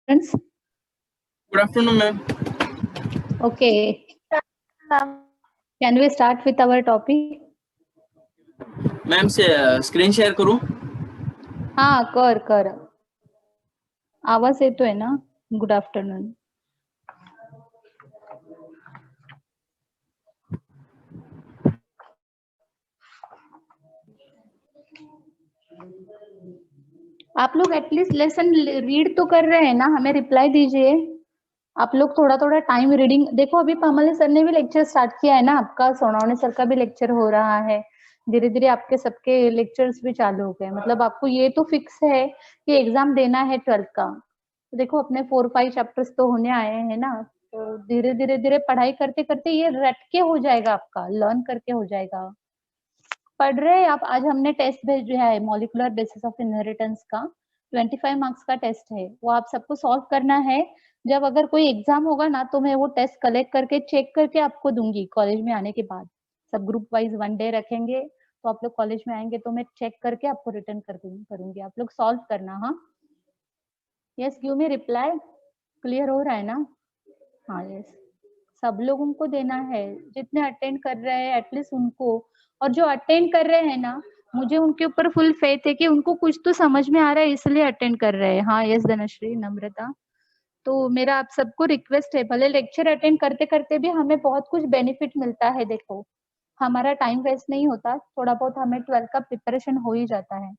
Friends, Good afternoon, ma'am. okay. Can we start with our topic? Ma'am screen share करू. हाँ कर आवाज येतोय ना? Good afternoon. आप लोग एटलीस्ट लेसन रीड तो कर रहे हैं ना? हमें रिप्लाई दीजिए. आप लोग थोड़ा थोड़ा टाइम रीडिंग. देखो अभी पमले सर ने भी लेक्चर स्टार्ट किया है ना आपका. सोनावने सर का भी लेक्चर हो रहा है. धीरे धीरे आपके सबके लेक्चर्स भी चालू हो गए. मतलब आपको ये तो फिक्स है कि एग्जाम देना है 12th का. तो देखो अपने 4-5 चैप्टर्स तो होने आए हैं ना. तो धीरे धीरे धीरे पढ़ाई करते करते ये रट के हो जाएगा आपका. लर्न करके हो जाएगा. पढ़ रहे हैं आप. आज हमने टेस्ट भेजा है मॉलिक्यूलर बेसिस ऑफ इनहेरिटेंस का. 25 मार्क्स का टेस्ट है. वो आप सबको सॉल्व करना है. जब अगर कोई एग्जाम होगा ना तो मैं वो टेस्ट कलेक्ट करके चेक करके आपको दूंगी कॉलेज में आने के बाद. सब ग्रुप वाइज 1 डे रखेंगे. तो आप लोग कॉलेज में आएंगे तो मैं चेक करके आपको रिटर्न करूंगी. आप लोग सॉल्व करना. हाँ, yes, give me reply. Clear हो रहा है ना? हाँ, यस. सब लोगों को देना है. जितने अटेंड कर रहे हैं एटलीस्ट उनको. और जो अटेंड कर रहे हैं ना, मुझे उनके ऊपर फुल फेथ है कि उनको कुछ तो समझ में आ रहा है इसलिए अटेंड कर रहे हैं. हाँ, यस धनश्री, नम्रता. तो मेरा आप सबको रिक्वेस्ट है, भले लेक्चर अटेंड करते करते भी हमें बहुत कुछ बेनिफिट मिलता है. देखो हमारा टाइम वेस्ट नहीं होता. थोड़ा बहुत हमें 12 का प्रिपरेशन हो ही जाता है.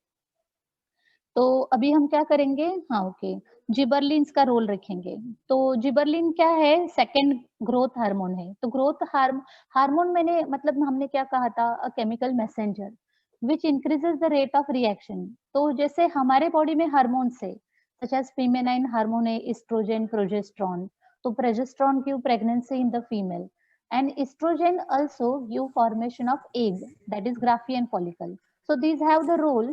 तो अभी हम क्या करेंगे? हाँ, ओके. जिबरलिन्स का रोल रखेंगे. तो जिबरलिन क्या है? सेकंड ग्रोथ हार्मोन है. तो ग्रोथ हार्मोन मैंने मतलब हमने क्या कहा था? A chemical messenger which increases the rate of reaction. तो जैसे हमारे बॉडी में हार्मोन्स है सच एज फीमेनाइन हार्मोन है एस्ट्रोजन, प्रोजेस्टेरोन. तो progesterone give pregnancy in the female and estrogen also give formation of egg, that is Graafian follicle. So these have the role.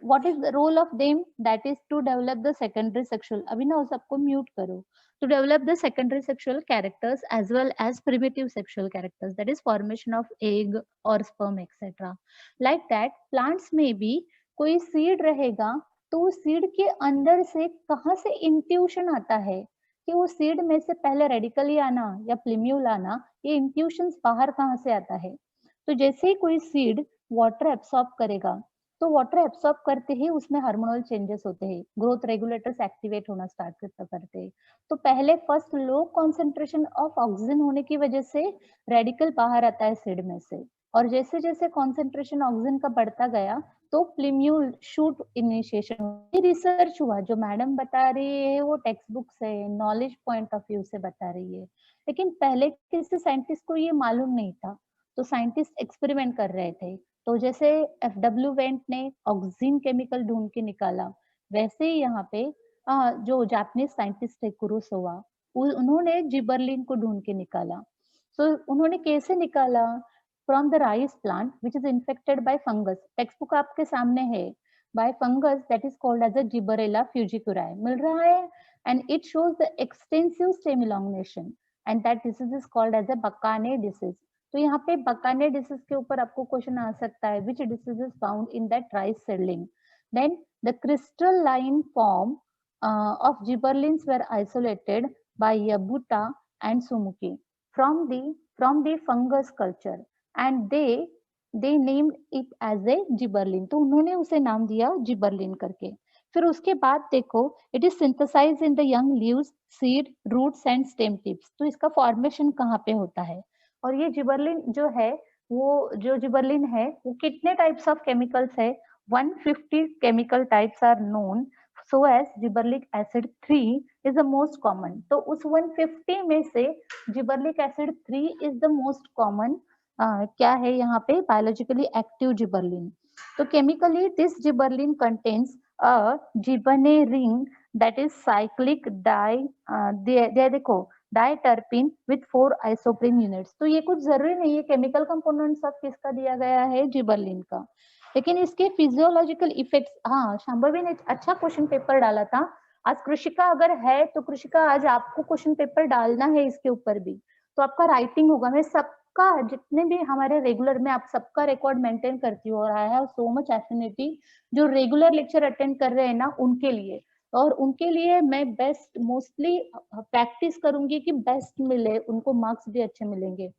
What is the role of them? That is to develop the secondary sexual. अभी ना उस सबको mute करो. To develop the secondary sexual characters as well as primitive sexual characters, that is formation of egg or sperm etc. Like that plants में भी कोई seed रहेगा तो उस सीड के अंदर से कहाँ से इंट्यूशन आता है कि वो सीड में से पहले रेडिकल ही आना या प्लीम्यूल आना. ये इंट्यूशन बाहर कहाँ से आता है? तो जैसे ही कोई सीड वाटर एब्सॉर्ब करेगा तो वाटर एब्सॉर्ब करते ही उसमें हार्मोनल चेंजेस होते हैं. ग्रोथ रेगुलेटर्स एक्टिवेट होना स्टार्ट करते हैं. तो पहले first low concentration of oxygen होने की वजह से रेडिकल बाहर आता है सीड में से. और जैसे जैसे कॉन्सेंट्रेशन ऑक्सीजन का बढ़ता गया तो प्लीम्यूल शूट इनिशिएशन. ये रिसर्च हुआ. जो मैडम बता रही है वो टेक्स्ट बुक से नॉलेज पॉइंट ऑफ व्यू से बता रही है. लेकिन पहले किसी साइंटिस्ट को ये मालूम नहीं था. तो साइंटिस्ट एक्सपेरिमेंट कर रहे थे. तो जैसे एफडब्ल्यू वेंट ने ऑक्सीजन केमिकल ढूंढ के निकाला, वैसे ही यहाँ पे जो जापानीज साइंटिस्ट है कुरोसावा, उन्होंने जिबरलिन को ढूंढ के निकाला. सो उन्होंने कैसे निकाला? From the rice plant which is infected by fungus. Text book आपके सामने है. By fungus that is called as a gibberella fujikuroi मिल रहा है. And it shows the extensive stem elongation and that disease is called as a Bakane disease. तो यहाँ पे बकाने disease के ऊपर आपको क्वेश्चन आ सकता है. Which disease is found in that rice seedling. Then the crystalline form of gibberellins were isolated by Yabuta and Sumuki from the fungus culture and they named it as a gibberellin. तो उन्होंने उसे नाम दिया gibberellin करके. फिर उसके बाद देखो it is synthesise in the young leaves, seed, roots and stem tips. तो इसका फॉर्मेशन कहाँ पे होता है? और ये जिबरलिन जो है वो जो जिबरलिन है वो कितने टाइप्स ऑफ केमिकल्स है? 150 chemical types are known, so as gibberellic acid 3 is the most common. तो उस 150 में से gibberellic acid 3 is the most common. क्या है यहाँ पे? biologically active gibberellin. तो chemically this gibberellin contains a gibberellin ring that is cyclic देखो डायटर्पिन विथ 4 आइसोप्रीन यूनिट्स. तो ये कुछ जरूरी नहीं है. केमिकल कंपोनेंट्स ऑफ किसका दिया गया है? जिबरलिन का. लेकिन इसके फिजियोलॉजिकल इफेक्ट्स. हाँ, शांभवी ने अच्छा क्वेश्चन पेपर डाला था. आज कृषिका अगर है तो कृषिका आज आपको क्वेश्चन पेपर डालना है इसके ऊपर भी. तो आपका राइटिंग होगा. मैं सबका जितने भी हमारे रेगुलर में आप सबका रिकॉर्ड मेंटेन करती हूँ और I have so much affinity जो रेगुलर लेक्चर अटेंड कर रहे हैं ना उनके लिए. और उनके लिए मैं बेस्ट मोस्टली प्रैक्टिस करूंगी कि बेस्ट मिले, उनको मार्क्स भी अच्छे मिलेंगे।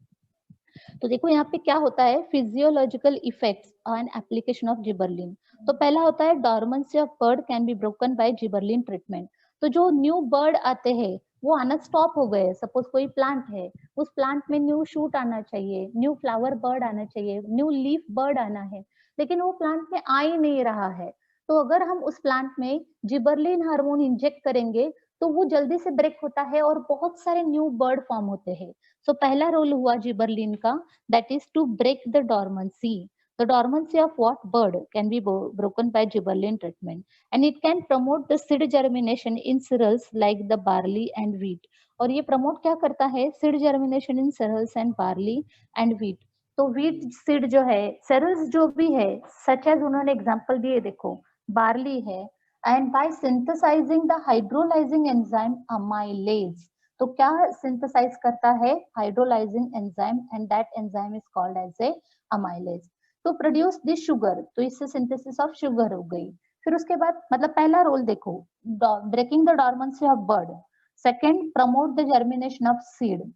तो देखो यहाँ पे क्या होता है, physiological effects on application of gibberellin. तो पहला होता है dormancy of bud can be broken by gibberellin treatment. तो जो न्यू बर्ड आते हैं वो आना स्टॉप हो गए, सपोज कोई प्लांट है, उस प्लांट में न्यू शूट आना चाहिए, न्यू फ्लावर बर्ड आना चाहिए, न्यू लीफ बर्ड आना है, लेकिन वो प्लांट में आ ही नहीं रहा है। तो अगर हम उस प्लांट में जिबरलिन हार्मोन इंजेक्ट करेंगे तो वो जल्दी से ब्रेक होता है और बहुत सारे न्यू बर्ड फॉर्म होते हैं। सो पहला रोल हुआ जिबरलिन का, that is to break the dormancy. The dormancy of what bird can be broken by gibberellin treatment, and it can promote the seed germination in cereals like the barley and wheat. और ये promote क्या करता है, seed germination in cereals and barley and wheat. तो wheat seed जो है, cereals जो भी है, सच एज उन्होंने एग्जांपल दिए, देखो बार्ली है, and by synthesising the hydrolysing enzyme amylase. तो क्या सिंथेसाइज करता है, hydrolysing enzyme, and that enzyme is called as a amylase to produce this sugar. तो इससे सिंथेसिस ऑफ शुगर हो गई। फिर उसके बाद मतलब पहला रोल देखो, breaking the dormancy of bird, second promote the germination of seed.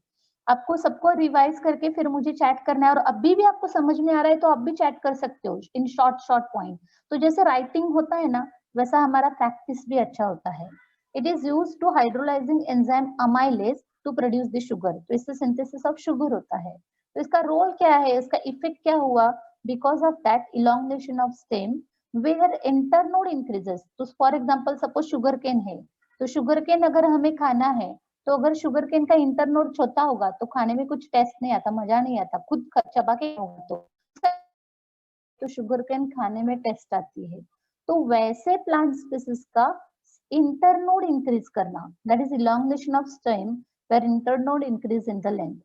आपको सबको रिवाइज करके फिर मुझे चैट करना है, और अभी भी आपको समझ में आ रहा है तो आप भी चैट कर सकते हो इन शॉर्ट शॉर्ट पॉइंट। तो जैसे राइटिंग होता है ना, वैसा हमारा प्रैक्टिस भी अच्छा होता है। It is used to hydrolyzing enzyme amylase to produce the sugar. तो इससे synthesis of sugar होता है। तो इसका रोल क्या है, इसका इफेक्ट क्या हुआ, because of that elongation of stem where internode increases। तो for example suppose sugar cane है, तो शुगर केन अगर हमें खाना है, तो अगर शुगर केन का इंटरनोड छोटा होगा तो खाने में कुछ टेस्ट नहीं आता, मजा नहीं आता, खुद चबा के होगा तो शुगर केन खाने में टेस्ट आती है। तो वैसे प्लांट स्पीसीज का internode increase करना, that is elongation of stem where internode increase in the length.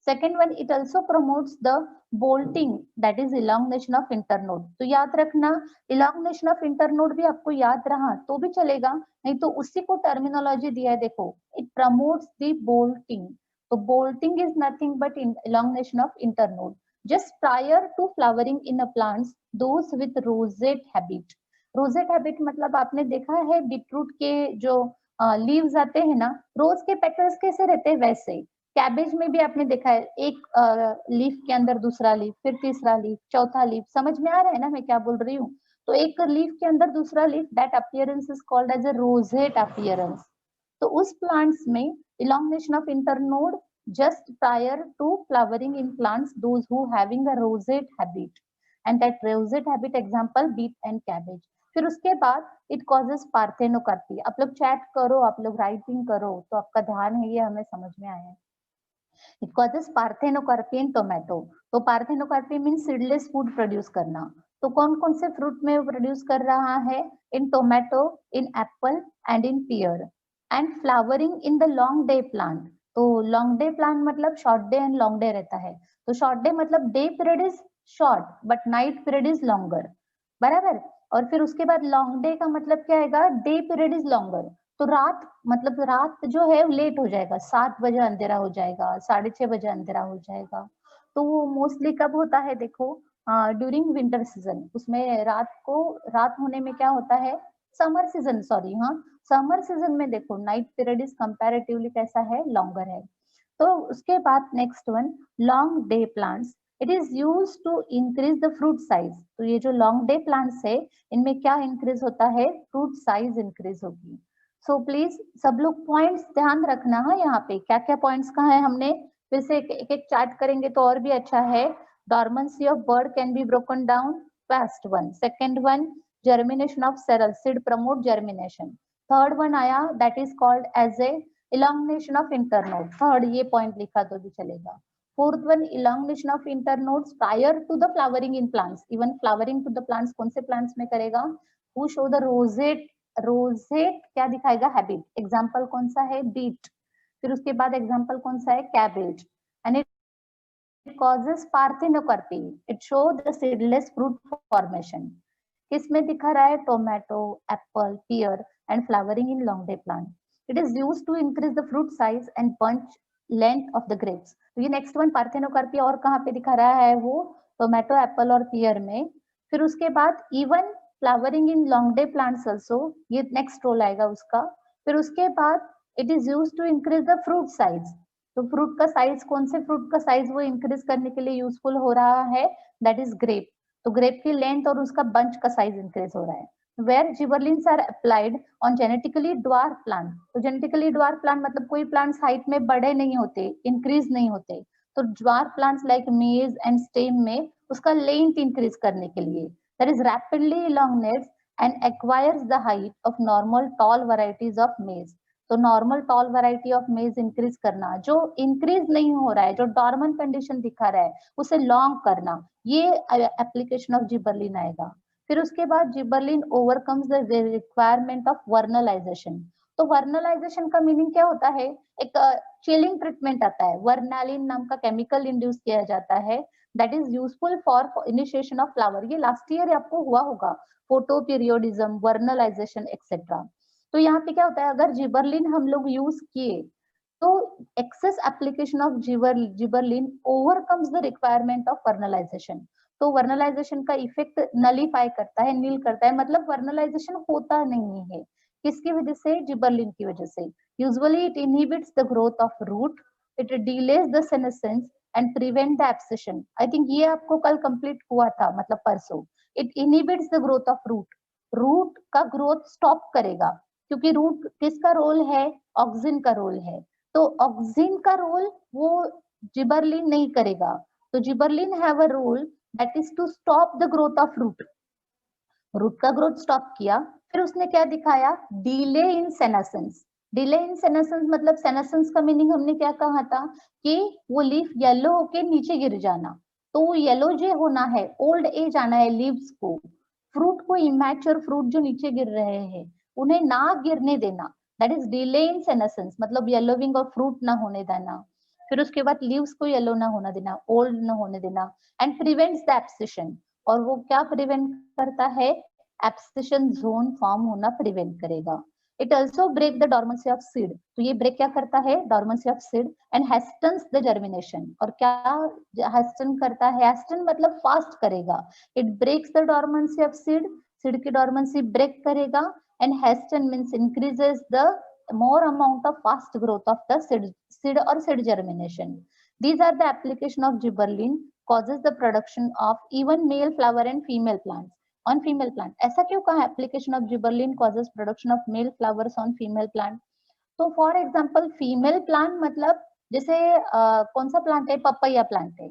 Second one, it also promotes the bolting, that is elongation of internode. तो याद रखना, elongation of internode भी आपको याद रहा तो भी चलेगा, नहीं तो उसी को टर्मिनोलॉजी दिया है, देखो it promotes the bolting. तो bolting is nothing but elongation of internode just prior to flowering in a plants, those with rosette habit. Rosette habit मतलब आपने देखा है बीटरूट के जो लीव्स आते हैं ना, रोज के पेटल्स कैसे रहते हैं वैसे। कैबेज में भी आपने देखा है, एक लीफ के अंदर दूसरा लीफ, फिर तीसरा लीफ, चौथा लीफ। समझ में आ रहा है ना मैं क्या बोल रही हूँ। तो एक लीफ के अंदर दूसरा leaf, that appearance is called as a rosette appearance. तो उस प्लांट्स में elongation of internode just prior to flowering in plants, those who having a rosette habit, and that rosette habit example beet and cabbage. फिर उसके बाद it causes parthenocarpy. आप लोग chat करो, आप लोग राइटिंग करो, तो आपका ध्यान है, ये हमें समझ में आया है। It causes parthenocarpy in tomato. तो parthenocarpy mean seedless food produce करना। तो कौन कौन से फ्रूट में प्रोड्यूस कर रहा है, in tomato, in apple and in pear. And flowering in the long day plant. तो लॉन्ग डे प्लांट मतलब short day and long day रहता है। तो शॉर्ट डे मतलब day period is short but night period is longer, बराबर। और फिर उसके बाद लॉन्ग डे का मतलब क्या आएगा, डे पीरियड इज लॉन्गर। तो रात मतलब रात जो है लेट हो जाएगा, 7 बजे अंधेरा हो जाएगा, 6:30 बजे अंधेरा हो जाएगा। तो वो मोस्टली कब होता है, देखो ड्यूरिंग विंटर सीजन। उसमें रात होने में क्या होता है, समर सीजन, सॉरी, हाँ समर सीजन में देखो नाइट पीरियड इज कंपैरेटिवली कैसा है, लॉन्गर है। तो उसके बाद next one, long day plants, it is use to increase the fruit size. तो ये जो लॉन्ग डे प्लांट्स है, इनमें क्या इंक्रीज होता है, फ्रूट साइज इंक्रीज होगी। सो प्लीज सब लोग पॉइंट्स ध्यान रखना है, यहाँ पे क्या क्या पॉइंट्स कहा है हमने, फिर से एक चार्ट करेंगे तो और भी अच्छा है। Dormancy of bud can be broken down, first one. Second one, germination of cereal, seed promote germination. Third one आया, that is called as a elongation of internode, third ये पॉइंट लिखा तो भी चलेगा। Fourth one, elongation of internodes prior to the flowering in plants, even flowering to the plants कौन से plants में करेगा, who show the rosette, rosette क्या दिखाएगा, हैबिट। एग्जाम्पल कौन सा है, बीट। फिर उसके बाद एग्जाम्पल कौन सा है, cabbage. And it causes parthenocarpy, it show the seedless fruit formation. किसमें दिखा रहा है, tomato, apple, pear and flowering in long day plant. It is used to increase the fruit size and bunch length of the grapes. तो ये next one parthenocarpy और कहाँ पे दिखा रहा है, वो टोमेटो, एप्पल और पियर में। फिर उसके बाद even flowering in long day plants also, ये नेक्स्ट रोल आएगा उसका। फिर उसके बाद it is use to increase the fruit size. तो फ्रूट का साइज, कौन से फ्रूट का साइज वो इंक्रीज करने के लिए यूजफुल हो रहा है, दैट इज ग्रेप। तो ग्रेप की लेंथ और उसका बंच का साइज इंक्रीज हो रहा है। Where gibberellins are applied on genetically dwarf plant. तो जेनेटिकली ड्वार्फ प्लांट मतलब कोई प्लांट्स हाइट में बड़े नहीं होते, इंक्रीज नहीं होते, तो ड्वार्फ प्लांट्स लाइक मेज एंड स्टेम में उसका लेंथ इंक्रीज करने के लिए, that is rapidly elongates and acquires the height of normal tall varieties of maize। तो normal tall variety of maize increase करना, जो इंक्रीज नहीं हो रहा है, जो डॉर्मन कंडीशन दिखा रहा है, उसे लॉन्ग करना, ये एप्लीकेशन ऑफ जिबरलिन आएगा। फिर उसके बाद gibberellin overcomes the requirement of vernalization. तो वर्नलाइजेशन का मीनिंग क्या होता है, एक चिलिंग ट्रीटमेंट आता है, वर्नालिन नाम का केमिकल इंड्यूस किया जाता है, that is useful for initiation of flower. ये लास्ट ईयर आपको हुआ होगा, फोटो पीरियोडिज्म, वर्नलाइजेशन एक्सेट्रा। तो यहाँ पे क्या होता है, अगर जिबरलिन हम लोग यूज किए तो excess application of gibberellin overcomes the requirement of vernalization. तो वर्नलाइजेशन का इफेक्ट नलीफाई करता है, नील करता है, मतलब वर्नलाइजेशन होता नहीं है। किसकी वजह से, जिबरलिन की वजह से। Usually it inhibits the growth of root, it delays the senescence and prevent the abscission. I think ये आपको कल कंप्लीट हुआ था, मतलब परसों। It inhibits the growth of root, root का ग्रोथ स्टॉप करेगा, क्योंकि रूट किसका रोल है, ऑक्सिन का रोल है। तो ऑक्सिन का रोल वो जिबरलिन नहीं करेगा। तो gibberellin have a role that is to stop the growth of root, root का ग्रोथ स्टॉप किया। फिर उसने क्या दिखाया, delay in senescence. Delay in senescence मतलब, सेनेसेंस का मीनिंग हमने क्या कहा था कि वो लीफ येलो होके नीचे गिर जाना। तो येलो जो होना है, ओल्ड एज आना है लीव्स को, फ्रूट को, इमैच्योर फ्रूट जो नीचे गिर रहे हैं उन्हें ना गिरने देना, that is delay in senescence, मतलब येलोविंग ऑफ फ्रूट ना होने देना। फिर उसके बाद लीव्स को येलो ना होने देना, ओल्ड ना होने देना, एंड प्रिवेंट्स द एब्सेशन। और वो क्या प्रिवेंट करता है, एब्सेशन जोन फॉर्म होना प्रिवेंट करेगा। It also break the dormancy of seed. तो ये ब्रेक क्या करता है, dormancy of seed, and hastens the germination. और क्या हेस्टन करता है, हेस्टन मतलब फास्ट करेगा। It breaks the dormancy of seed, seed की डॉर्मेंसी ब्रेक करेगा, and hasten means increases the more amount of fast growth of the seed or seed germination. These are the application of gibberellin causes the production of even male flower and female plants on female plant। ऐसा क्यों कहा, application of gibberellin causes production of male flowers on female plant। तो for example female plant मतलब जैसे कौन सा plant है, papaya plant है।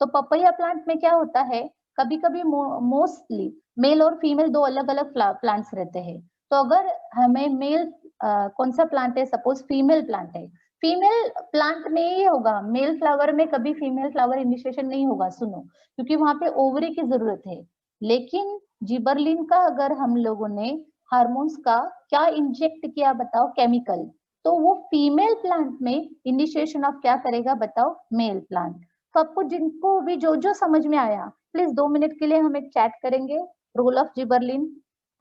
तो पपैया प्लांट में क्या होता है, कभी कभी मोस्टली मेल और फीमेल दो अलग अलग प्लांट्स रहते हैं। तो अगर हमें मेल कौन सा प्लांट है, सपोज फीमेल प्लांट है, फीमेल प्लांट में ये होगा, मेल फ्लावर में कभी फीमेल फ्लावर इनिशिएशन नहीं होगा, सुनो, क्योंकि वहां पे ओवरी की जरूरत है। लेकिन जिबरलिन का अगर हम लोगों ने हार्मोन्स का क्या इंजेक्ट किया बताओ, केमिकल, तो वो फीमेल प्लांट में इनिशिएशन ऑफ क्या करेगा बताओ, मेल प्लांट। तो आपको जिनको भी जो जो समझ में आया, प्लीज 2 मिनट के लिए हम एक चैट करेंगे। रोल ऑफ जिबरलिन,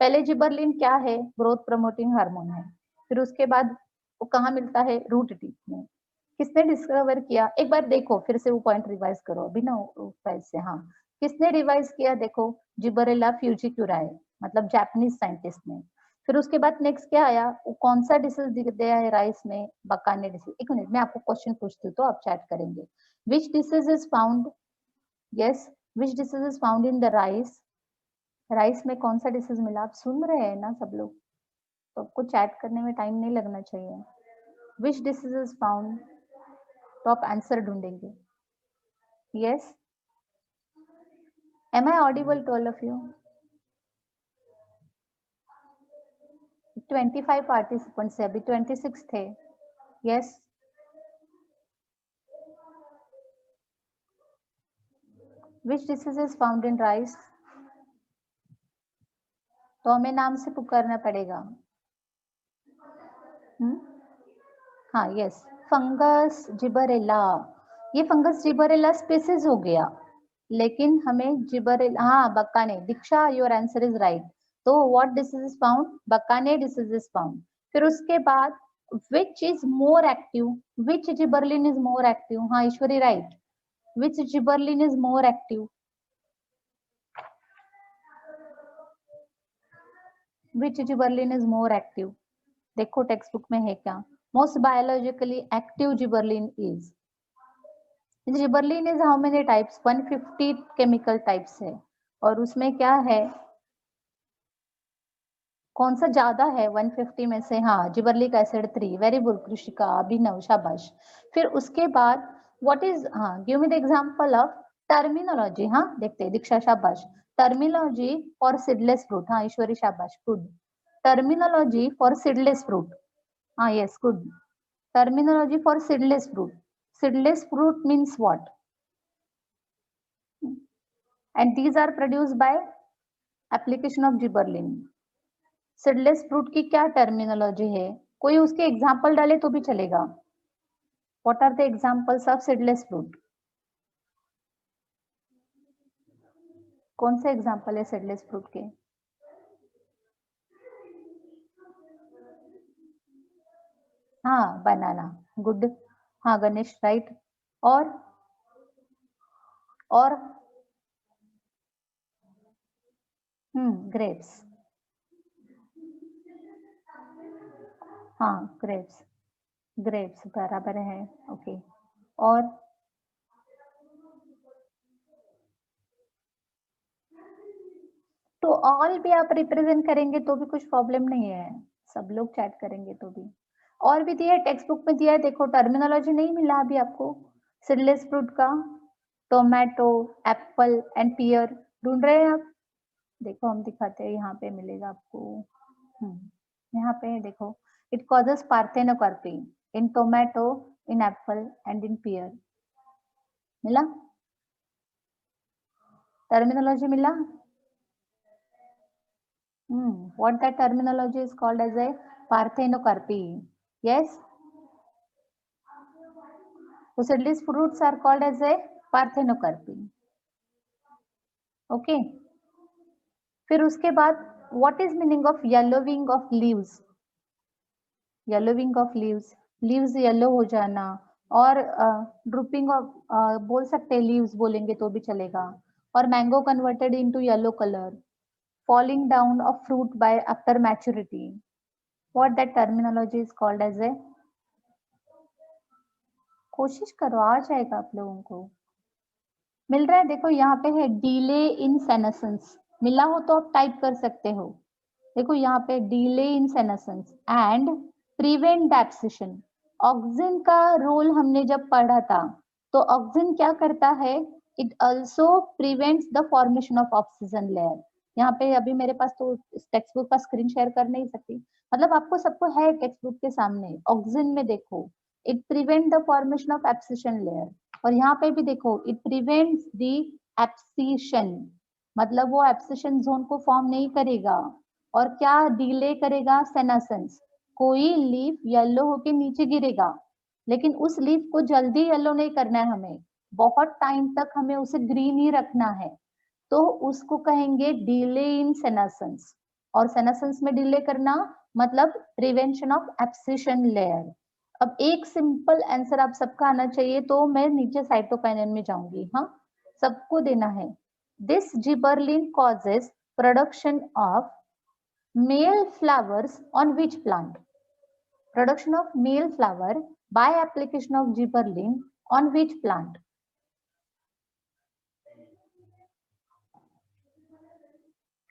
पहले जिबरलिन क्या है, ग्रोथ प्रमोटिंग हार्मोन है। फिर उसके बाद वो कहाँ मिलता है, रूट टिप में। किसने डिस्कवर किया, एक बार देखो फिर से वो पॉइंट रिवाइज करो अभी ना फाइल से। हाँ, किसने रिवाइज किया, देखो जिबरेला फ्यूजिक्यूराई, मतलब जापानीज साइंटिस्ट ने। फिर उसके बाद नेक्स्ट क्या आया, वो कौन सा डिसीज दिया है राइस में, बकाने डिसीज। एक मिनट, मैं आपको क्वेश्चन पूछती हूँ तो आप चैट करेंगे। विच disease is found, yes, which disease is found in the rice, rice में कौन सा डिसीज मिला, आप सुन रहे हैं ना सब लोग, तो आपको चैट करने में टाइम नहीं लगना चाहिए। विच डिसीज इज फाउंड, तो आप आंसर ढूंढेंगे। Yes, am I audible to all of you? 25 participants है, अभी 26 थे। Yes, which disease is found in rice, तो हमें नाम से पुकारना पड़ेगा। हाँ, यस, फंगस जिबरेला। ये फंगस जिबरेला स्पीसीज हो गया, लेकिन हमें जिबरेला, हाँ bakanae, Diksha your answer is right. तो what disease is found, bakanae disease is found. फिर उसके बाद which is more active, which gibberellin is more active, हाँ Ishwari right, which gibberellin is more active, which gibberellin is more active? देखो text book में है क्या, most biologically active gibberellin is, gibberellin is how many types, 150 chemical types है, और उसमें क्या है, कौन सा ज्यादा है 150 में से? हाँ, जिबरलिक एसिड 3। वेरी गुड कृषिका, अभिनव, शाबाश। फिर उसके बाद व्हाट इज, हाँ give me the example of terminology. हाँ देखते हैं, दीक्षा शाबाश। टर्मिनोलॉजी फॉर सीडलेस फ्रूट, हाँ ईश्वरी शाबाश, good. Terminology for seedless fruit, हाँ yes good. Terminology for seedless fruit, seedless fruit means what? And these are produced by application of gibberellin. Seedless fruit की क्या terminology है? कोई उसके एग्जाम्पल डाले तो भी चलेगा। What are the examples of seedless fruit? कौन से एग्जाम्पल है सीडलेस फ्रूट के? हाँ बनाना, गुड। हाँ गणेश राइट। और ग्रेप्स, हाँ ग्रेप्स, ग्रेप्स बराबर है, ओके। और तो ऑल भी आप रिप्रेजेंट करेंगे तो भी कुछ प्रॉब्लम नहीं है, सब लोग चैट करेंगे तो भी। और भी दिया है, टेक्स्ट बुक में दिया है, देखो टर्मिनोलॉजी नहीं मिला अभी आपको सीडलेस फ्रूट का? टोमेटो, एप्पल एंड पियर ढूंढ रहे हैं आप? देखो हम दिखाते हैं, यहाँ पे मिलेगा आपको। यहाँ पे देखो, it causes parthenocarpy in tomato, in apple and in pear. मिला टर्मिनोलॉजी, मिला? What that terminology is called as a parthenocarpy. Yes. So seedless fruits are called as a parthenocarpy. Okay. फिर उसके बाद what is meaning of yellowing of leaves? Yellowing of leaves, leaves yellow हो जाना, और drooping of बोल सकते हैं, leaves बोलेंगे तो भी चलेगा। और mango converted into yellow color, falling down of fruit by after maturity. What that terminology is called as a? कोशिश करो, आ जाएगा आप लोगों को। मिल रहा है? देखो यहाँ पे है डिले इन सेनेसेंस, मिला हो तो आप टाइप कर सकते हो। देखो यहाँ पे delay in senescence and prevent abscission. Auxin का रोल हमने जब पढ़ा था, तो ऑक्सिन क्या करता है? It also prevents the formation of oxygen layer. यहाँ पे अभी मेरे पास तो टेक्स्ट बुक का स्क्रीन शेयर कर नहीं सकती, मतलब आपको सबको है टेक्स्ट बुक के सामने। ऑक्सिन में देखो, it prevent the formation of abscission layer, और यहाँ पे भी देखो इट प्रिवेंट्स द एब्सिशन, मतलब वो एब्सिशन जोन को फॉर्म नहीं करेगा। और क्या डिले करेगा? सेनेसेंस। कोई लीफ येलो होके नीचे गिरेगा, लेकिन उस लीफ को जल्दी येलो नहीं करना है हमें, बहुत टाइम तक हमें उसे ग्रीन ही रखना है, तो उसको कहेंगे डिले इन सेनेसेंस। और सेनेसेंस में डिले करना मतलब प्रिवेंशन ऑफ एब्सिशन लेयर। अब एक सिंपल आंसर आप सबका आना चाहिए, तो मैं नीचे साइटोकाइनेन में जाऊंगी। हाँ सबको देना है। This gibberellin causes production of male flowers on which plant? Production of male flower by application of gibberellin on which plant?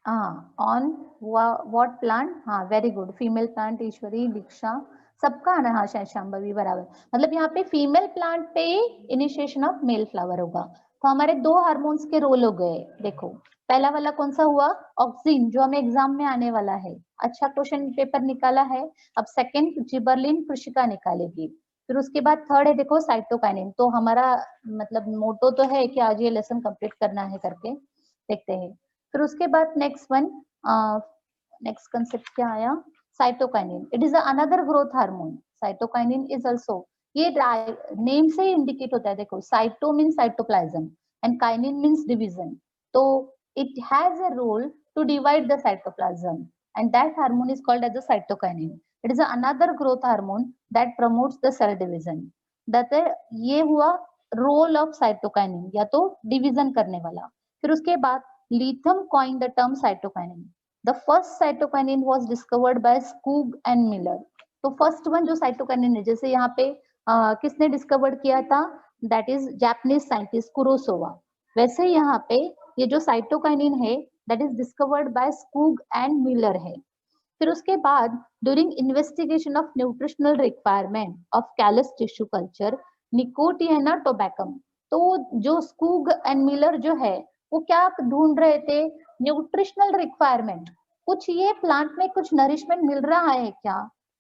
On what plant? हाँ वेरी गुड, फीमेल प्लांट, ईश्वरी, दीक्षा, सबका आना। हाँ शायद शांभवी बराबर, मतलब यहाँ पे फीमेल प्लांट पे इनिशिएशन ऑफ मेल फ्लावर होगा। तो हमारे दो हार्मोन्स के रोल हो गए। देखो पहला वाला कौन सा हुआ? ऑक्सिन, जो हमें एग्जाम में आने वाला है, अच्छा क्वेश्चन पेपर निकाला है। अब सेकंड जिबरलिन कृषिका निकालेगी। फिर उसके बाद थर्ड है देखो साइटोकाइनिन। तो हमारा मतलब मोटो तो है कि आज ये लेसन कंप्लीट करना है करके, देखते हैं। फिर उसके बाद नेक्स्ट कंसेप्ट क्या आया? Cytokinin, it is another growth hormone. Cytokinin is also, ये नेम से ही इंडिकेट होता है। देखो cyto means cytoplasm and kinin means division, तो it has a role to divide the cytoplasm, and that hormone is called as the cytokinin. It is another growth hormone that promotes the cell division. that ये हुआ role of cytokinin, या तो division करने वाला। फिर उसके बाद Letham coin the term cytokinin. The first cytokinin was discovered by Skoog and Miller. तो फर्स्ट वन जो साइटोकाइनिन है, जैसे यहाँ पे किसने डिस्कवर किया था, that is Japanese scientist Kurosawa. वैसे यहाँ पे ये जो साइटोकाइनिन है that is discovered by Skoog and Miller है। फिर उसके बाद during investigation of nutritional requirement of callus tissue culture nicotiana tabacum, तो जो स्कूग एंड मिलर जो है वो क्या ढूंढ रहे थे, न्यूट्रिशनल रिक्वायरमेंट, कुछ ये प्लांट में कुछ नरिशमेंट मिल रहा है क्या,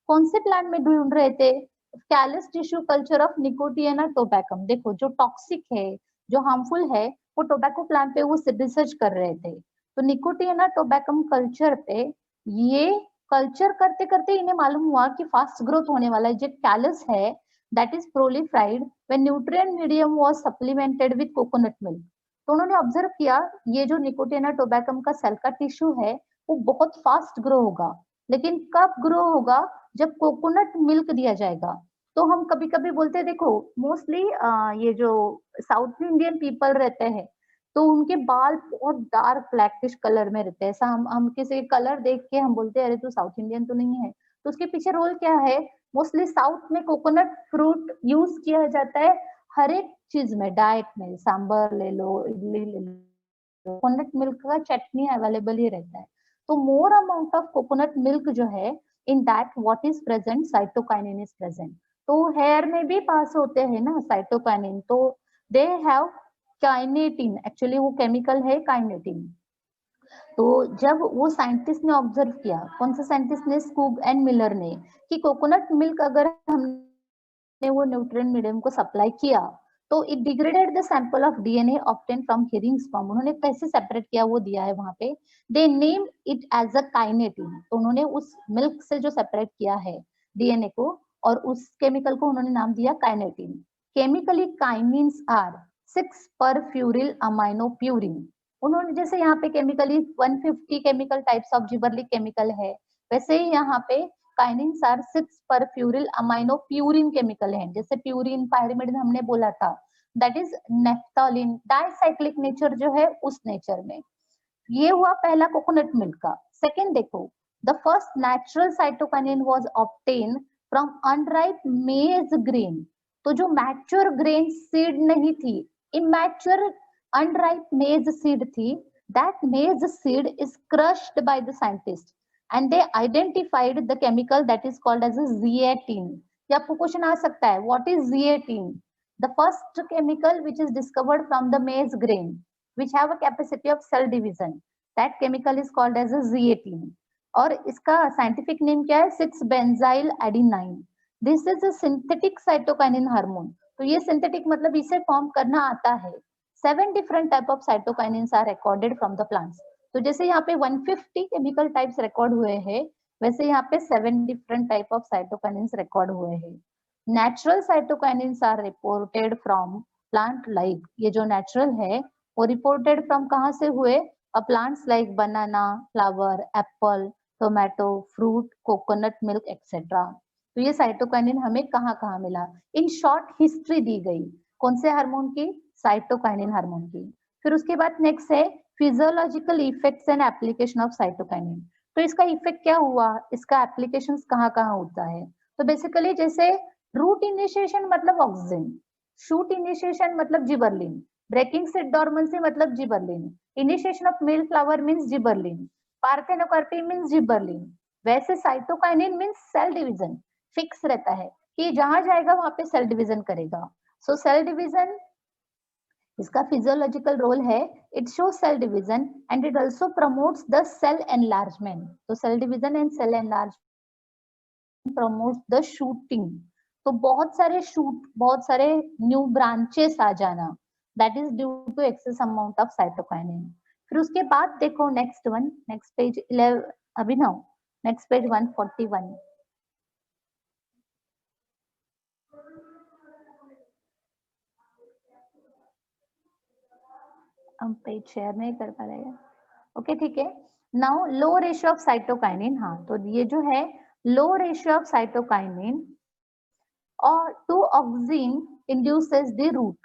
कौन से प्लांट में ढूंढ रहे थे, callus tissue culture of Nicotiana tabacum. देखो जो टॉक्सिक है, जो हार्मफुल है, वो टोबैको प्लांट पे वो रिसर्च कर रहे थे। तो निकोटियाना टोबैकम कल्चर पे ये कल्चर करते करते इन्हें मालूम हुआ कि फास्ट ग्रोथ होने वाला है, जो कैलस है that is proliferated when nutrient medium was supplemented with coconut milk. तो उन्होंने ऑब्जर्व किया ये जो निकोटियाना टोबैकम का सेल का टिश्यू है वो बहुत फास्ट ग्रो होगा, लेकिन कब ग्रो होगा, जब कोकोनट मिल्क दिया जाएगा। तो हम कभी कभी बोलते हैं, देखो मोस्टली ये जो साउथ इंडियन पीपल रहते हैं तो उनके बाल बहुत डार्क ब्लैकिश कलर में रहते हैं, ऐसा हम किसी कलर देख के हम बोलते हैं अरे तू साउथ इंडियन तो नहीं है। तो उसके पीछे रोल क्या है, मोस्टली साउथ में कोकोनट फ्रूट यूज किया जाता है हर एक चीज में, डाइट में, सांबर ले लो, इडली ले लो, कोकोनट मिल्क का चटनी अवेलेबल ही रहता है। तो मोर अमाउंट ऑफ कोकोनट मिल्क जो है in that what is present, cytokinin is present. तो हेयर में भी पास होते हैं ना साइटोकाइनिन, तो दे हैव काइनेटिन, एक्चुअली वो केमिकल है काइनेटिन। तो जब वो साइंटिस्ट ने ऑब्जर्व किया, कौन सा साइंटिस्ट ने, स्कूग एंड मिलर ने, कि कोकोनट मिल्क अगर हमने वो न्यूट्रिएंट मीडियम को सप्लाई किया तो it degraded the sample of DNA obtain from herring sperm. उन्होंने कैसे सेपरेट किया वो दिया है वहां पे, they name it as a kinetin. तो उन्होंने उस मिल्क से जो सेपरेट किया है डीएनए को और उस केमिकल को उन्होंने नाम दिया kinetin. Chemically kinins are 6 furfuryl amino purine. उन्होंने जैसे यहाँ पे chemically 150 chemical types of gibberellic chemical है, वैसे ही यहाँ पे kinins are 6 furfuryl amino purine chemical है। जैसे प्यूरिन पायरिमिड हमने बोला था, that is naphthalene, dicyclic nature जो है उस नेचर में। ये हुआ पहला कोकोनट मिल्क का। सेकेंड देखो, the first natural cytokinin was obtain from unripe maize grain. तो जो मैच्योर ग्रेन सीड नहीं थी, इमैच्योर अनराइप मेज सीड थी, दैट मेज seed is crushed by the scientist and they identified the chemical that is called as a zeatin। ये आपको question आ सकता है, what is zeatin? The first chemical which is discovered from the maize grain which have a capacity of cell division, that chemical is called as a zeatin। और इसका scientific name क्या है, 6 benzyl adenine. This is a synthetic cytokinin hormone. तो ये synthetic मतलब इसे form करना आता है। 7 different type of cytokinins are recorded from the plants। तो जैसे यहाँ पे 150 केमिकल टाइप्स रिकॉर्ड हुए हैं, वैसे यहाँ पे 7 different type of cytokinins record हुए हैं। Natural cytokinins are reported from plant like, ये जो नेचुरल है वो रिपोर्टेड फ्रॉम कहाँ से हुए, plants like banana, flower, apple, tomato, fruit, coconut milk etcetera. तो ये साइटोकाइनिन हमें कहाँ कहाँ मिला, इन शॉर्ट हिस्ट्री दी गई कौन से हार्मोन की, साइटोकाइनिन हार्मोन की। फिर उसके बाद नेक्स्ट है physiological effects and application of cytokinin. तो इसका इफेक्ट क्या हुआ, इसका एप्लीकेशन कहाँ कहाँ होता है। तो बेसिकली जैसे रूट इनिशिएशन मतलब ऑक्सीजन, शूट इनिशिएशन मतलब जिबरलिन, ब्रेकिंग सीड डोरमेंसी मतलब gibberellin, initiation of male flower means gibberellin, parthenocarpy means gibberellin. वैसे cytokinin means cell division, fix रहता है कि जहां जाएगा वहां पे सेल डिवीजन करेगा। सो सेल डिवीजन इसका फिजियोलॉजिकल रोल है, it shows cell division and it also promotes the cell enlargement. तो cell division and cell enlargement promotes the shooting. तो बहुत सारे शूट, बहुत सारे न्यू ब्रांचेस आ जाना, that is due to excess amount of cytokinin. फिर उसके बाद देखो next one, next page 11 Abhinav, next page 141। हम पेज शेयर नहीं कर पा रहे हैं, ओके ठीक है। Now low ratio of cytokinin, हाँ तो ये जो है लो रेशियो ऑफ साइटोकाइनिन और to auxin induces the root.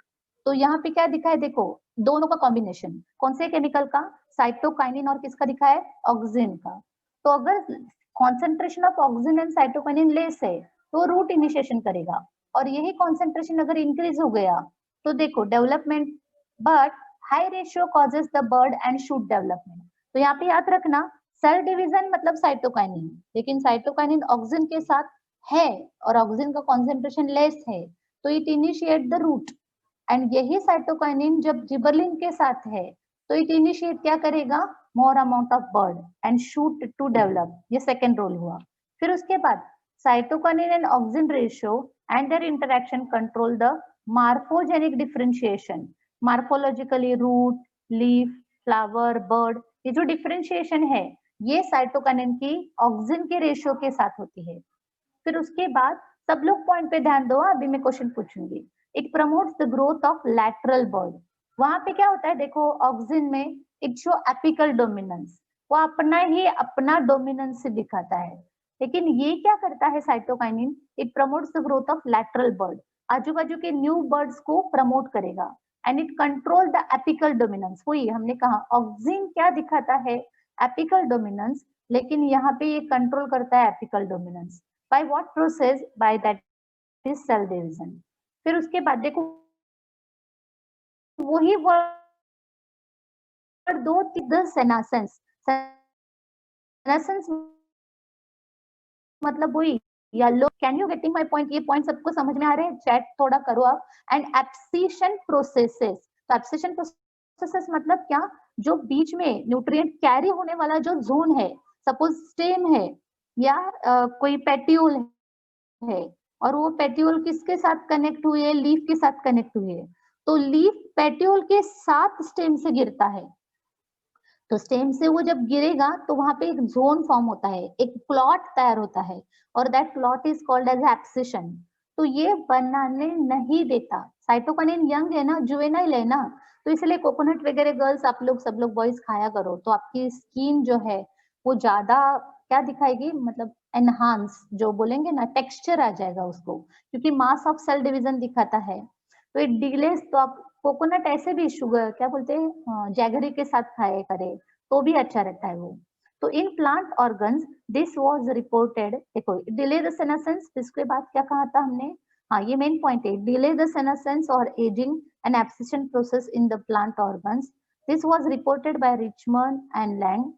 तो यहाँ पे क्या दिखा है, देखो दोनों का कॉम्बिनेशन, कौन से केमिकल का, साइटोकाइनिन और किसका दिखा है, ऑक्सिन का। तो अगर concentration of auxin and cytokinin less है तो रूट इनिशिएशन करेगा, और यही कॉन्सेंट्रेशन अगर इंक्रीज हो गया तो देखो development, but high ratio causes the bird and shoot development. तो यहाँ पे याद रखना सेल डिवीजन मतलब साइटोकाइनिन, लेकिन साइटोकाइनिन ऑक्सिन के साथ है और ऑक्सिन का कॉन्सेंट्रेशन लेस है तो it initiate the root, and यही साइटोकाइनिन जब जिबरलिन के साथ है तो इट इनिशिएट क्या करेगा, more amount of bird and shoot to develop, ये सेकेंड रोल हुआ। फिर उसके बाद cytokinin and auxin ratio and their interaction control the morphogenic differentiation, morphologically root, leaf, flower, bird, ये जो डिफरेंशिएशन है ये साइटोकाइनिन की ऑक्सिन के रेशियो के साथ होती है। फिर उसके बाद सब लोग पॉइंट पे ध्यान दो, अभी मैं क्वेश्चन पूछूंगी। It promotes the growth of lateral bud. वहां पे क्या होता है देखो, ऑक्सिन में इट शो एपिकल डोमिनेंस, वो अपना डोमिनेंस से दिखाता है, लेकिन ये क्या करता है cytokinin, it promotes the growth of lateral bud, आजू बाजू के न्यू बर्ड्स को प्रमोट करेगा, and it control the apical dominance. वही हमने कहा ऑक्सिन क्या दिखाता है, एपिकल डोमिनेंस, लेकिन यहाँ पे ये कंट्रोल करता है apical dominance. by what process, by that is cell division। फिर उसके बाद देखो वही वर्ड दो, द सेनासेंस, सेनासेंस मतलब वही yellow, can you getting my point, ये पॉइंट सबको समझ में आ रहे हैं, चैट थोड़ा करो आप। एंड एब्सिशन प्रोसेसेस, तो एब्सिशन प्रोसेसेस मतलब क्या, जो बीच में न्यूट्रिएंट कैरी होने वाला जो जोन है, सपोज स्टेम है या कोई पेट्यूल है, और वो पेट्यूल किसके साथ कनेक्ट हुई है, लीफ के साथ कनेक्ट हुई है, तो लीफ पेट्यूल के साथ स्टेम से गिरता है, तो स्टेम से वो जब गिरेगा तो वहां पे एक जोन फॉर्म होता है, एक प्लॉट तैयार होता है, और that plot is called as abscission. तो ये बनाने नहीं देता, साइटोकाइनिन यंग है ना, जुवेनाइल है ना, तो इसलिए कोकोनट वगैरह गर्ल्स आप लोग सब लोग बॉयज खाया करो, तो आपकी स्किन जो है वो ज्यादा क्या दिखाएगी, मतलब एनहांस जो बोलेंगे ना, टेक्सचर आ जाएगा उसको, क्योंकि मास ऑफ सेल डिवीजन दिखाता है। तो इट डिलेस, तो आप कोकोनट ऐसे भी शुगर क्या बोलते हैं जैगरी के साथ खाए करे तो भी अच्छा रहता है वो। तो in plant organs this was reported, देखो डिले द सेनेसेंस, इसके बाद क्या कहा था हमने, हाँ ये मेन पॉइंट है, डिले द सेनेसेंस और aging and abscission process in the plant organs, this was reported by Richmond and Lang.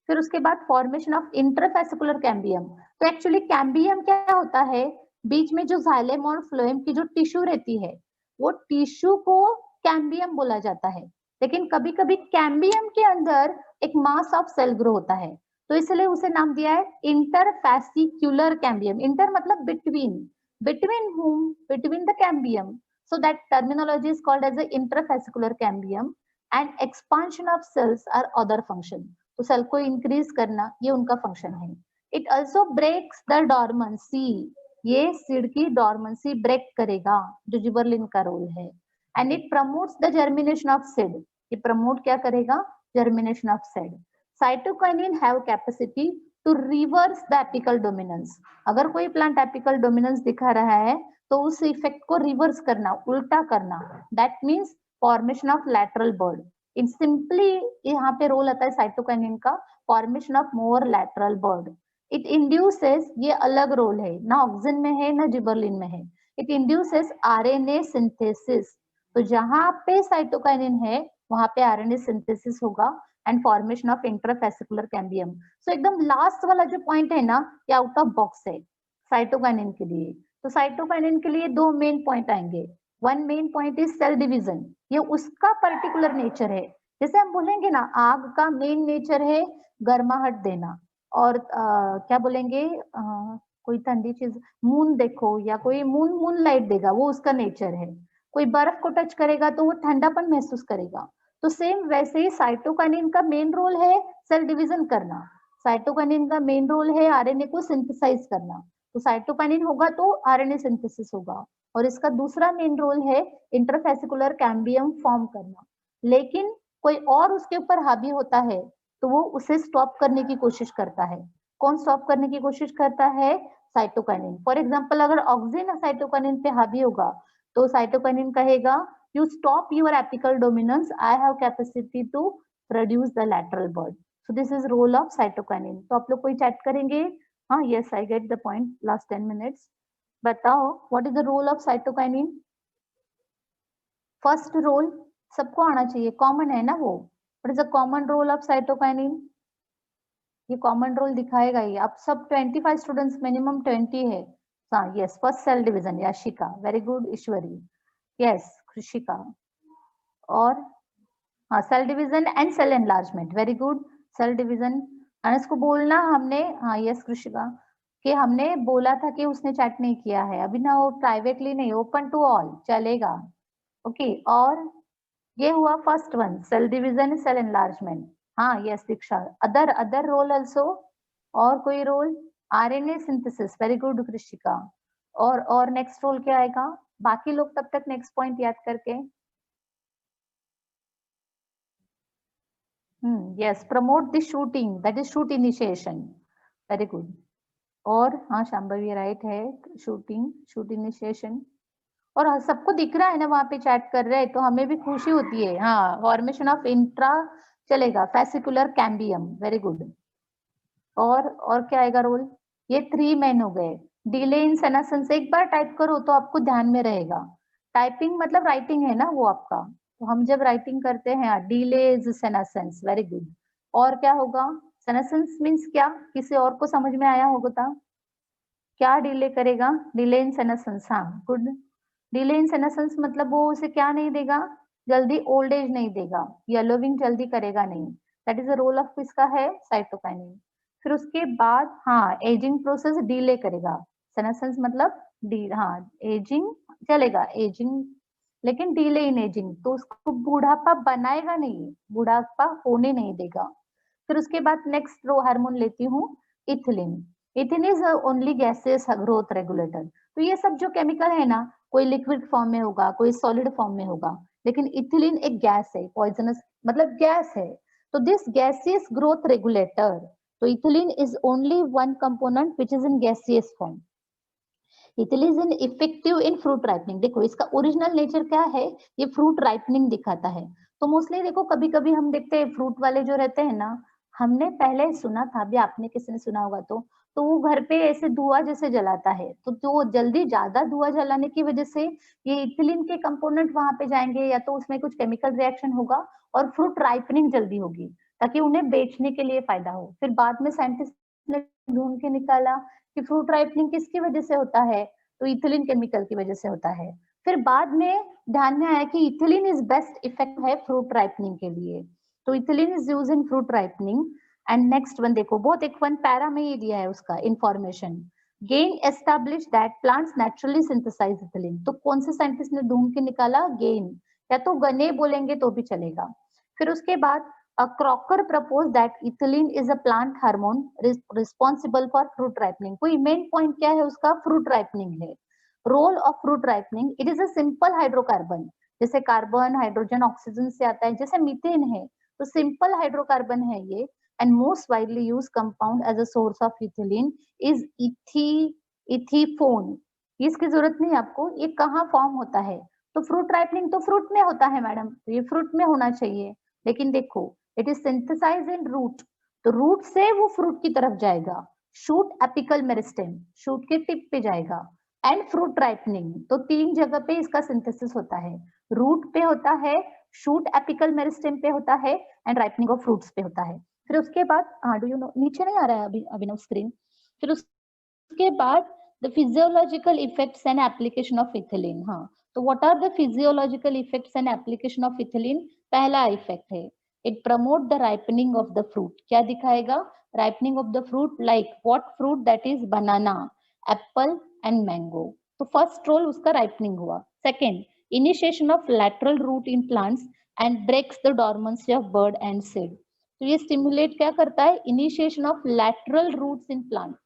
फिर उसके बाद फॉर्मेशन ऑफ इंटरफेसिकुलर कैम्बियम, तो एक्चुअली कैम्बियम क्या होता है, बीच में जो जाइलम और फ्लोएम की जो टिश्यू रहती है वो टिश्यू को कैम्बियम बोला जाता है, लेकिन कभी कभी कैम्बियम के अंदर एक मास ऑफ सेल ग्रो होता है, तो इसलिए उसे नाम दिया है इंटरफेसिक्युलर कैम्बियम। इंटर मतलब between, between whom, between the cambium, so that terminology is called as the interfascicular cambium, and expansion of cells are other function, तो सेल को इंक्रीज करना ये उनका फंक्शन है। It also breaks the dormancy, ये seed की dormancy break करेगा, जो जिबरलिन का रोल है। And it promotes the germination of seed, ये प्रमोट क्या करेगा, germination of seed. Cytokinin have capacity to reverse the apical dominance, अगर कोई प्लांट एपिकल डोमिनेंस दिखा रहा है तो उस इफेक्ट को रिवर्स करना, उल्टा करना, that means formation of lateral bud. In simply यहाँ पे रोल आता है साइटोकाइनिन का, formation of more lateral bud. It induces, ये अलग रोल है, ना ऑक्सिन में है ना जिबरलिन में है, इट इंड्यूसेस आरएनए सिंथेसिस, तो जहां पे साइटोकाइनिन है वहां पे आरएनए सिंथेसिस होगा and formation of interfascicular cambium. So एकदम लास्ट वाला जो पॉइंट है ना, ये आउट ऑफ बॉक्स है साइटोकाइनिन के लिए। तो साइटोकाइनिन के लिए दो मेन पॉइंट आएंगे, one main point is cell division, ये उसका पर्टिकुलर नेचर है, जैसे हम बोलेंगे ना आग का मेन नेचर है गर्माहट देना, और क्या बोलेंगे कोई ठंडी चीज, मून देखो या कोई मून लाइट देगा, वो उसका नेचर है। कोई बर्फ को टच करेगा तो वो ठंडापन महसूस करेगा, तो सेम वैसे ही साइटोकाइनिन का मेन रोल है सेल डिवीजन करना, साइटोकाइनिन का मेन रोल है आरएनए को सिंथेसाइज करना, तो साइटोकाइनिन होगा तो आरएनए सिंथेसिस होगा, और इसका दूसरा मेन रोल है इंटरफेसिकुलर कैम्बियम फॉर्म करना। लेकिन कोई और उसके ऊपर हावी होता है तो वो उसे स्टॉप करने की कोशिश करता है, कौन स्टॉप करने की कोशिश करता है, साइटोकाइनिन। फॉर एग्जाम्पल अगर ऑक्सिन साइटोकाइनिन पे हावी होगा तो साइटोकाइनिन कहेगा you stop your apical dominance, I have capacity to produce the lateral bird. So this is role of cytokinin. तो आप लोग कोई चैट करेंगे? हाँ, yes, I get the point. Last 10 minutes बताओ, what is the role of cytokinin? First role सबको आना चाहिए, कॉमन है ना वो. What is the common role of cytokinin? ये कॉमन रोल दिखाएगा ही. आप सब 25 स्टूडेंट्स, मिनिमम 20 है. हाँ, yes, first cell division. Yashika, very good. Ishwari, yes. Krishika, और हाँ, cell division and cell enlargement. Very good. Cell division. Anas को बोलना हमने, हाँ यस कृषिका, कि हमने बोला था कि उसने चैट नहीं किया है अभी ना, वो प्राइवेटली नहीं, ओपन टू ऑल चलेगा. ओके, और ये हुआ first one, cell division, cell enlargement. हाँ yes Diksha. Other role also. और कोई role? RNA synthesis. Very good Krishika. और नेक्स्ट रोल क्या आएगा? बाकी लोग तब तक नेक्स्ट पॉइंट याद करके. yes, promote the shooting, that is shoot initiation. very good. और हाँ शांभवी राइट है, शूट इनिशिएशन. और सबको दिख रहा है ना वहां पे चैट कर रहे हैं, तो हमें भी खुशी होती है. हाँ, फॉर्मेशन ऑफ इंट्रा चलेगा, फेसिकुलर कैम्बियम. Very good. और क्या आएगा रोल? ये 3 मेन हो गए. डिले इन सेनेसेंस एक बार टाइप करो तो आपको ध्यान में रहेगा. टाइपिंग मतलब राइटिंग है ना वो आपका, तो हम जब राइटिंग करते हैं डिलेज सेनेसेंस. Very good. और क्या होगा? सेनेसेंस मींस क्या? किसी और को समझ में आया होगा? क्या डिले करेगा? Delay in senescence. हाँ गुड. डिले इन सेनेसेंस मतलब वो उसे क्या नहीं देगा? जल्दी ओल्ड एज नहीं देगा, येलोविंग जल्दी करेगा नहीं. That is the role of किसका है? साइटोकाइनिन. फिर उसके बाद हाँ, एजिंग प्रोसेस डिले करेगा. सेनेसेंस मतलब हाँ, एजिंग चलेगा, एजिंग, लेकिन डिले इन एजिंग, तो उसको बुढ़ापा बनाएगा नहीं, बुढ़ापा होने नहीं देगा. फिर उसके बाद नेक्स्ट रो हार्मोन लेती हूँ, ethylene. Ethylene is only gases growth regulator. तो ये सब जो केमिकल है ना, कोई लिक्विड फॉर्म में होगा, कोई सॉलिड फॉर्म में होगा, लेकिन इथिलीन एक गैस है, पॉइजनस मतलब गैस है. तो दिस गैसियस ग्रोथ रेगुलेटर, तो ethylene is only one component which is in gaseous form. Ethylene is effective in fruit ripening. देखो इसका ओरिजिनल नेचर क्या है, ये फ्रूट राइपनिंग दिखाता है. तो मोस्टली देखो कभी कभी हम देखते हैं फ्रूट वाले जो रहते हैं ना, हमने पहले सुना था, अभी आपने किसी ने सुना होगा तो वो घर पे ऐसे धुआं जैसे जलाता है, तो जो जल्दी ज्यादा धुआं जलाने की वजह से ये इथिलीन के कंपोनेंट वहां पे जाएंगे, या तो उसमें कुछ केमिकल रिएक्शन होगा और फ्रूट राइपनिंग जल्दी होगी, ताकि उन्हें बेचने के लिए फायदा हो. फिर बाद में साइंटिस्ट ने ढूंढ के निकाला कि फ्रूट राइपनिंग किसकी वजह से होता है, तो इथिलीन केमिकल की वजह से होता है. फिर बाद में ध्यान में आया कि इथिलीन इज बेस्ट इफेक्ट है फ्रूट राइपनिंग के लिए, तो ethylene is use in fruit ripening. And next one देखो, बहुत एक वन पैरा में ये दिया है उसका information. Gane establish that plants naturally synthesize ethylene. तो कौन से साइंटिस्ट ने ढूंढ के निकाला? गेन, या तो गने बोलेंगे तो भी चलेगा. फिर उसके बाद Crocker proposed that ethylene is a plant hormone responsible for fruit ripening. कोई मेन पॉइंट क्या है उसका? फ्रूट राइपनिंग है. Role of fruit ripening, it is a simple hydrocarbon. जैसे कार्बन, हाइड्रोजन, ऑक्सीजन से आता है, जैसे मीथेन है, तो सिंपल हाइड्रोकार्बन है ये. And most widely use compound as a source of ethylene is ethephon. इसकी जरूरत नहीं आपको, ये कहाँ फॉर्म होता है? तो फ्रूट राइपनिंग तो फ्रूट में होता है मैडम, तो ये फ्रूट में होना चाहिए. लेकिन देखो, it is synthesise in root, तो रूट से वो फ्रूट की तरफ जाएगा. शूट एपिकल मेरिस्टेम, शूट के टिप पे जाएगा. एंड फ्रूट राइपनिंग, तो 3 जगह पे इसका सिंथेसिस होता है. रूट पे होता है, शूट एपिकल मेरिस्टेम पे होता है, एंड राइपनिंग ऑफ फ्रूट्स पे होता है. फिर उसके बाद डू यू नो, नीचे नहीं आ रहा है अभी अभिनव स्क्रीन. फिर उसके बाद the physiological effects and application of ethylene. हाँ, तो what are the physiological effects and application of ethylene? पहला इफेक्ट है, it promote the ripening of the fruit. क्या दिखाएगा? ripening of the fruit, like what fruit? that is banana, apple and mango. तो first role उसका ripening हुआ. second, initiation of lateral root in plants and breaks the dormancy of bud and seed. तो ये stimulate क्या करता है? initiation of lateral roots in plant.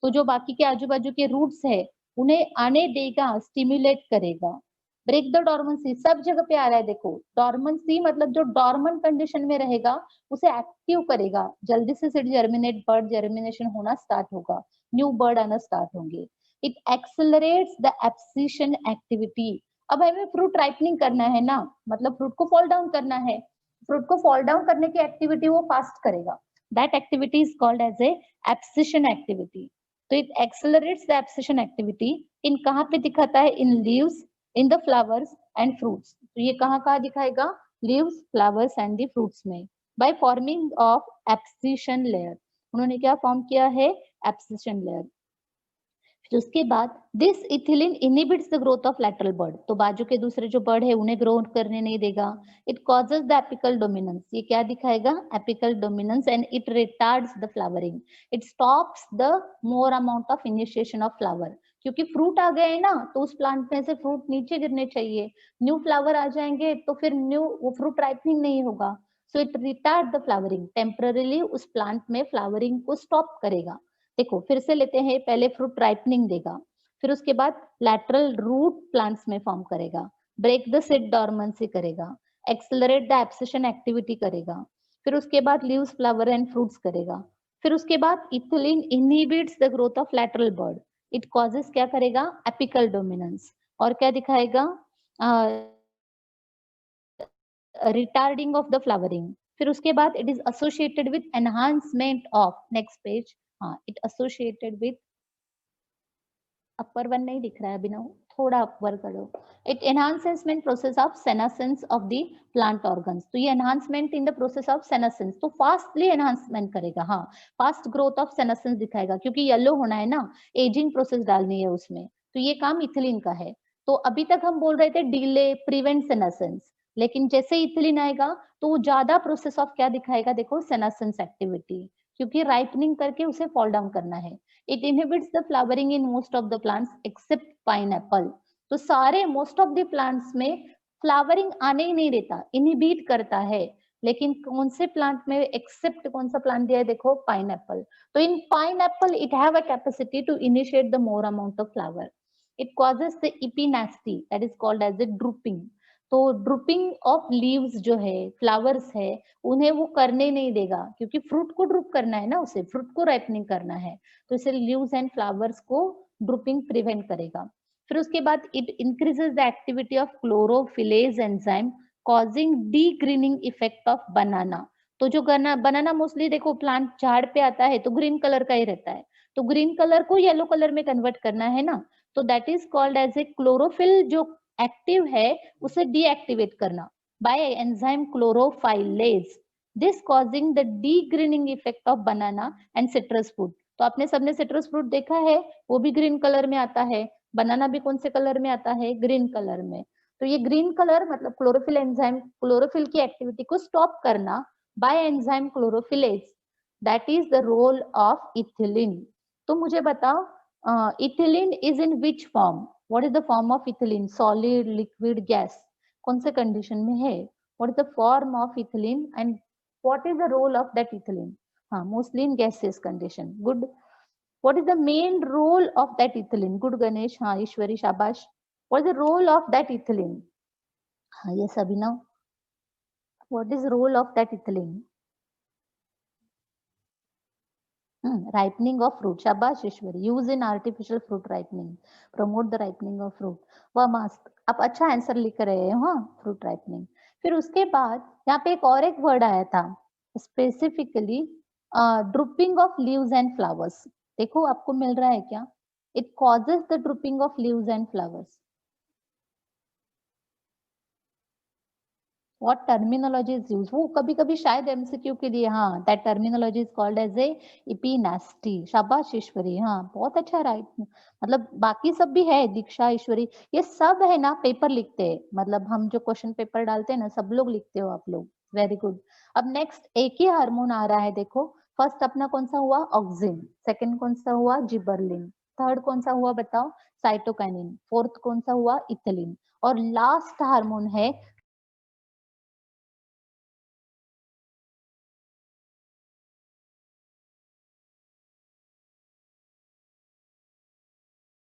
तो जो बाकी के आजू बाजू के रूट्स है उन्हें आने देगा, स्टिमुलेट करेगा. ब्रेक द डॉर्मेंसी, सब जगह पे आ रहा है देखो. डॉर्मेंसी मतलब जो डॉर्मेंट कंडीशन में रहेगा उसे एक्टिव करेगा, जल्दी से सीड जर्मिनेट, बर्ड जर्मिनेशन होना स्टार्ट होगा, न्यू बर्ड आना स्टार्ट होंगे. It accelerates the abscission activity. अब हमें फ्रूट राइपनिंग करना है ना, मतलब फ्रूट को फॉल डाउन करना है, फ्रूट को फॉल डाउन करने की एक्टिविटी वो फास्ट करेगा, that activity is called as a abscission activity. तो it accelerates the abscission activity in कहाँ पे दिखाता है, in leaves, in the flowers and fruits. तो ये कहाँ कहाँ दिखाएगा, leaves, flowers and the fruits में, by forming of abscission layer. उन्होंने क्या फॉर्म किया है, एब्सिशन लेयर। फिर उसके बाद this ethylene inhibits the growth of lateral bud, तो बाजू के दूसरे जो बर्ड है उन्हें ग्रो करने नहीं देगा। It causes the apical dominance, ये क्या दिखाएगा, apical dominance, and it retards the flowering. It stops the more amount of initiation of flower, क्योंकि फ्रूट आ गए हैं ना, तो उस प्लांट में से फ्रूट नीचे गिरने चाहिए, न्यू फ्लावर आ जाएंगे तो फिर न्यू वो फ्रूट राइपनिंग नहीं होगा। So it retard the flowering, temporarily उस प्लांट में फ्लावरिंग को स्टॉप करेगा। देखो फिर से लेते हैं, पहले फ्रूट राइपनिंग देगा, फिर उसके बाद लैटरल रूट प्लांट्स में फॉर्म करेगा, ब्रेक द सीड डॉर्मेंसी करेगा, एक्सेलरेट द एब्सिशन एक्टिविटी करेगा, फिर उसके बाद लीव्स, फ्लावर एंड फ्रूट्स करेगा, फिर उसके बाद ethylene inhibits the growth of lateral bud, it causes क्या करेगा, एपिकल डोमिनेंस, और क्या दिखाएगा, रिटार्डिंग ऑफ द फ्लावरिंग। फिर उसके बाद it is associated with enhancement of, next page, हाँ, it associated with, upper one नहीं दिख रहा है अभिनव, थोड़ा अपर करो, it enhancement process of senescence of the plant organs. तो ये enhancement in the process of senescence, तो फास्टली एनहांसमेंट करेगा, हाँ, फास्ट ग्रोथ ऑफ सेनेसेंस दिखाएगा, क्योंकि येलो होना है ना, एजिंग प्रोसेस डालनी है उसमें, तो ये काम इथिलीन का है। तो अभी तक हम बोल रहे थे डिले, प्रिवेंट सेनेसेंस, लेकिन जैसे इथिलीन आएगा तो वो ज्यादा प्रोसेस ऑफ क्या दिखाएगा, देखो, सेनेसेंस एक्टिविटी, क्योंकि राइपनिंग करके उसे फॉल डाउन करना है। It inhibits the flowering in most of the plants except pineapple. तो सारे most of the plants में flowering आने ही नहीं देता, inhibit करता है, लेकिन कौन से प्लांट में, एक्सेप्ट कौन सा प्लांट दिया है, देखो, पाइनएप्पल। तो in pineapple it have a capacity to initiate the more amount of flower. It causes the epinasty, that is called as a drooping. तो ड्रूपिंग ऑफ लीव्स जो है, फ्लावर्स है, उन्हें वो करने नहीं देगा, क्योंकि फ्रूट को ड्रूप करना है ना, उसे फ्रूट को राइपनिंग करना है, तो इसे लीव्स एंड फ्लावर्स को ड्रूपिंग प्रिवेंट करेगा। फिर उसके बाद it increases the activity of chlorophyllase enzyme causing degreening effect of banana. तो जो बनाना मोस्टली देखो प्लांट झाड़ पे आता है तो ग्रीन कलर का ही रहता है, तो ग्रीन कलर को येलो कलर में कन्वर्ट करना है ना, तो that is called as a chlorophyll, जो एक्टिव है उसे डीएक्टिवेट करना by enzyme chlorophyllase, this causing the degreening effect of banana and citrus fruit. तो आपने सबने सिट्रस फ्रूट देखा है, वो भी ग्रीन कलर में आता है, बनाना भी कौन से कलर में आता है, ग्रीन कलर में। तो ये ग्रीन कलर मतलब क्लोरोफिल एंजाइम, क्लोरोफिल की एक्टिविटी को स्टॉप करना by enzyme chlorophyllase, that is the role of ethylene. तो मुझे बताओ, ethylene is in which form, what is the form of ethylene, solid, liquid, gas, कौन से कंडीशन में है, what is the form of ethylene and what is the role of that ethylene, हाँ, mostly in gases condition, good. What is the main role of that ethylene? Good Ganesh, हाँ, ईश्वरी, शाबाश। What is the role of that ethylene? हाँ, yes, Abhinav. What is role of that ethylene? Ripening of fruit. शाबाश ईश्वरी. Use in artificial fruit ripening. Promote the ripening of fruit. वाह, मस्त, आप अच्छा answer लिख रहे हो, हाँ, फ्रूट राइपनिंग। फिर उसके बाद यहाँ पे एक वर्ड आया था, specifically drooping of leaves and flowers. देखो आपको मिल रहा है क्या, it causes the drooping of leaves and flowers. What terminology is use, वो कभी कभी शायद एमसीक्यू के लिए, हाँ, that terminology is called as a epinasty. शाबाश ईश्वरी, हाँ, बहुत अच्छा, राइट, मतलब बाकी सब भी है, दीक्षा, ईश्वरी, ये सब है ना, पेपर लिखते हैं, मतलब हम जो क्वेश्चन पेपर डालते हैं ना, सब लोग लिखते हो आप लोग, वेरी गुड। अब नेक्स्ट एक ही हार्मोन आ रहा है, देखो, फर्स्ट अपना कौन सा हुआ, ऑक्सिन, सेकंड कौन सा हुआ, जिबरलिन, थर्ड कौन सा हुआ बताओ, साइटोकाइनिन, फोर्थ कौन सा हुआ, इथिलीन, और लास्ट हार्मोन है